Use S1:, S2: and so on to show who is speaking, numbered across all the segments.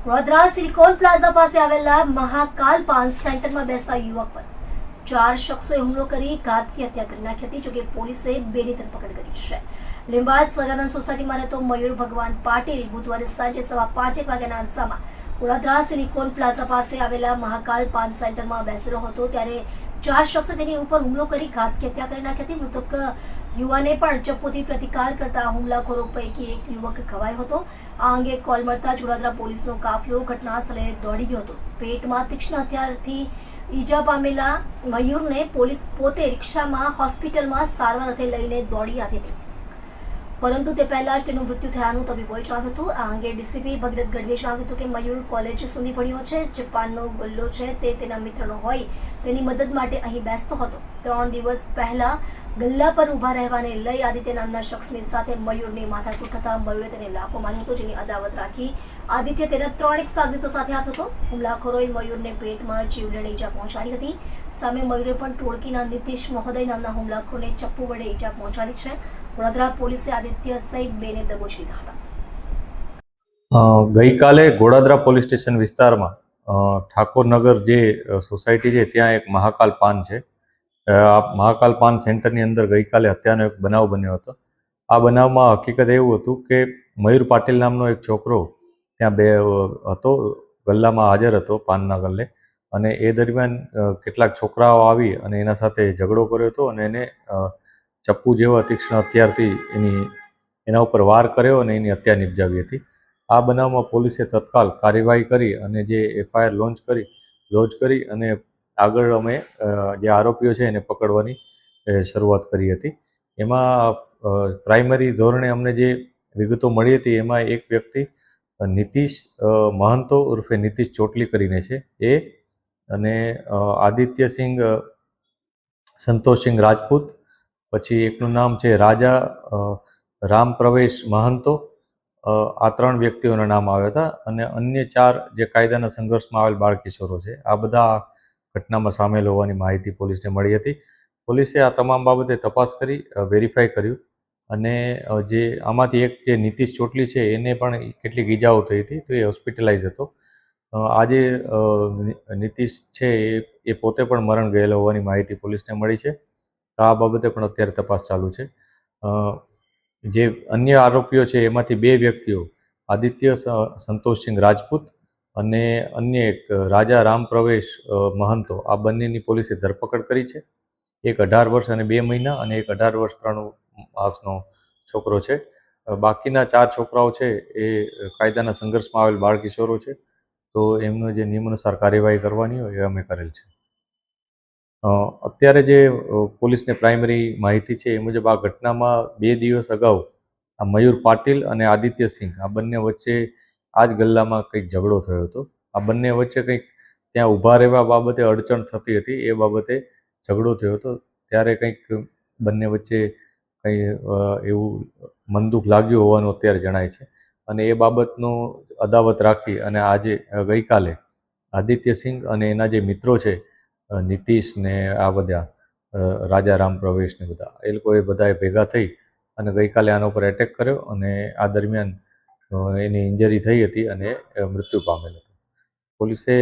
S1: Vadodara silicon plaza પાસે આવેલા મહાકાલ પાન સેન્ટરમાં બેસતા યુવક પર 4 શખ્સોએ હુમલો કરી ઘાતકી હત્યા કરી નાખી હતી. જોકે પોલીસે બેની ધરપકડ કરી છે. લીંબાયત સજાનંદ સોસાયટીમાં રહેતો મયુર ભગવાન પાટીલ બુધવારે સાંજે 5:15 વાગ્યાના અરસામાં વડોદરા સિલિકોન પ્લાઝા પાસે આવેલા મહાકાલ પાન સેન્ટરમાં બેસેલો હતો. ત્યારે 4 શખ્સો તેની ઉપર હુમલો કરી ઘાતકી હત્યા કરી નાખી હતી. મૃતક યુવાને પણ ચપ્પુથી પ્રતિકાર કરતા હુમલાખોરો પૈકી એક યુવક ઘવાયો હતો. આ અંગે કોલ મળતા વડોદરા પોલીસનો કાફલો ઘટના સ્થળે દોડી ગયો હતો. પેટમાં તીક્ષ્ણ હથિયારથી ઈજા પામેલા મયુરને પોલીસ પોતે રિક્ષામાં હોસ્પિટલમાં સારવાર અર્થે લઈને દોડી આવી હતી, પરંતુ તે પહેલા જ તેનું મૃત્યુ થયાનું તબીબોએ જણાવ્યું હતું. આ અંગે ડીસીપી ભગીરથ ગઢવીએ જણાવ્યું હતું કે મયુર કોલેજ સુધી ભણ્યો છે. જે પાનનો ગલ્લો છે તે તેના મિત્રનો હોય તેની મદદ માટે અહીં બેસતો હતો. 3 દિવસ પહેલા ગલ્લા પર ઊભા રહેવાને લઈ આદિત્ય નામના શખ્સની સાથે મયુરની માથાકૂટ થતા મયુરે તેને લાફો માર્યો હતો, જેની અદાવત રાખી આદિત્ય તેના 3 સાગરીતો સાથે આવ્યો હતો. હુમલાખોરોએ મયુરને પેટમાં જીવલેણ ઈજા પહોંચાડી હતી. સામે મયુરે પણ ટોળકીના નીતિશ મહોદય નામના હુમલાખોરને ચપ્પુ વડે ઈજા પહોંચાડી છે. વડોદરા પોલીસે આદિત્ય સહિત બેને દબોચી લીધા હતા.
S2: ગઈકાલે ગોડાદરા પોલીસ સ્ટેશન વિસ્તારમાં ઠાકોરનગર જે સોસાયટી છે ત્યાં એક મહાકાલ પાન છે. આ મહાકાલ પાન સેન્ટરની અંદર ગઈકાલે હત્યાનો એક બનાવ બન્યો હતો. આ બનાવમાં હકીકત એવું હતું કે મયુર પાટીલ નામનો એક છોકરો ત્યાં હતો, ગલ્લામાં હાજર હતો પાનના ગલ્લે, અને એ દરમિયાન કેટલાક છોકરાઓ આવી અને એના સાથે ઝઘડો કર્યો હતો અને એને ચપ્પુ જેવા તીક્ષ્ણ હથિયારથી એના ઉપર વાર કર્યો અને એની હત્યા નિપજાવી હતી. આ બનાવમાં પોલીસે તત્કાલ કાર્યવાહી કરી અને જે એફઆઈઆર લોન્ચ કરી અને આગળ અમે જે આરોપીઓ છે એને પકડવાની શરૂઆત કરી હતી. એમાં પ્રાઇમરી ધોરણે અમને જે વિગતો મળી હતી એમાં એક વ્યક્તિ નીતિશ મહંતો ઉર્ફે નીતિશ ચોટલી કરીને છે એ, અને આદિત્યસિંહ સંતોષસિંહ રાજપૂત, પછી એકનું નામ છે રાજા રામ પ્રવેશ મહંતો. આ 3 વ્યક્તિઓના નામ આવ્યા હતા અને અન્ય 4 જે કાયદાના સંઘર્ષમાં આવેલ બાળકિશોરો છે, આ બધા ઘટનામાં સામેલ હોવાની માહિતી પોલીસને મળી હતી. પોલીસે આ તમામ બાબતે તપાસ કરી વેરીફાઈ કર્યું અને જે આમાંથી એક જે નીતિશ ચોટલી છે એને પણ કેટલીક ઈજાઓ થઈ હતી, તો એ હોસ્પિટલાઇઝ હતો. આજે નીતિશ છે એ પોતે પણ મરણ ગયેલો હોવાની માહિતી પોલીસને મળી છે. આ બાબતે પણ અત્યારે તપાસ ચાલુ છે. જે અન્ય આરોપીઓ છે એમાંથી 2 વ્યક્તિઓ આદિત્ય સંતોષસિંહ રાજપૂત અને અન્ય એક રાજા રામ પ્રવેશ મહંતો, આ બંનેની પોલીસે ધરપકડ કરી છે. એક 18 વર્ષ અને 2 મહિના અને એક 18 વર્ષ 3 માસનો છોકરો છે. બાકીના 4 છોકરાઓ છે એ કાયદાના સંઘર્ષમાં આવેલ બાળકિશોરો છે, તો એમનો જે નિયમાનુસાર કાર્યવાહી કરવાની હોય એ અમે કરેલ છે. અત્યારે જે પોલીસને પ્રાઇમરી માહિતી છે એ મુજબ આ ઘટનામાં 2 દિવસ અગાઉ આ મયુર પાટીલ અને આદિત્ય સિંહ, આ બંને વચ્ચે આ જ ગલ્લામાં કંઈક ઝઘડો થયો હતો. આ બંને વચ્ચે કંઈક ત્યાં ઊભા રહેવા બાબતે અડચણ થતી હતી, એ બાબતે ઝઘડો થયો હતો. ત્યારે કંઈક બંને વચ્ચે કંઈ એવું મનદુખ લાગ્યું હોવાનું અત્યારે જણાય છે, અને એ બાબતનો અદાવત રાખી અને આજે ગઈકાલે આદિત્યસિંહ અને એના જે મિત્રો છે નીતિશ ને આ બધા રાજા રામ પ્રવેશ ને બધા, એ લોકોએ બધાએ ભેગા થઈ અને ગઈકાલે આના ઉપર એટેક કર્યો અને આ દરમિયાન એની ઇન્જરી થઈ હતી અને મૃત્યુ પામેલ હતો. પોલીસે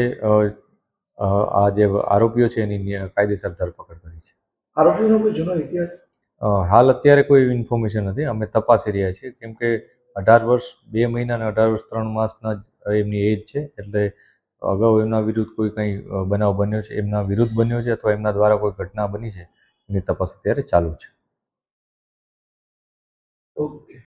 S2: આ જે આરોપીઓ છે એની કાયદેસર ધરપકડ કરી છે.
S3: આરોપીનો કોઈ જૂનો ઇતિહાસ
S2: હાલ અત્યારે કોઈ ઇન્ફોર્મેશન નથી, અમે તપાસી રહ્યા છીએ, કેમ કે 18 વર્ષ 2 મહિના અને 18 વર્ષ 3 માસના જ એમની એજ છે. એટલે અગાઉ એમના વિરુદ્ધ કોઈ કંઈ બનાવ બન્યો છે, એમના વિરુદ્ધ બન્યો છે અથવા એમના દ્વારા કોઈ ઘટના બની છે, એની તપાસ અત્યારે ચાલુ છે.
S3: ઓકે.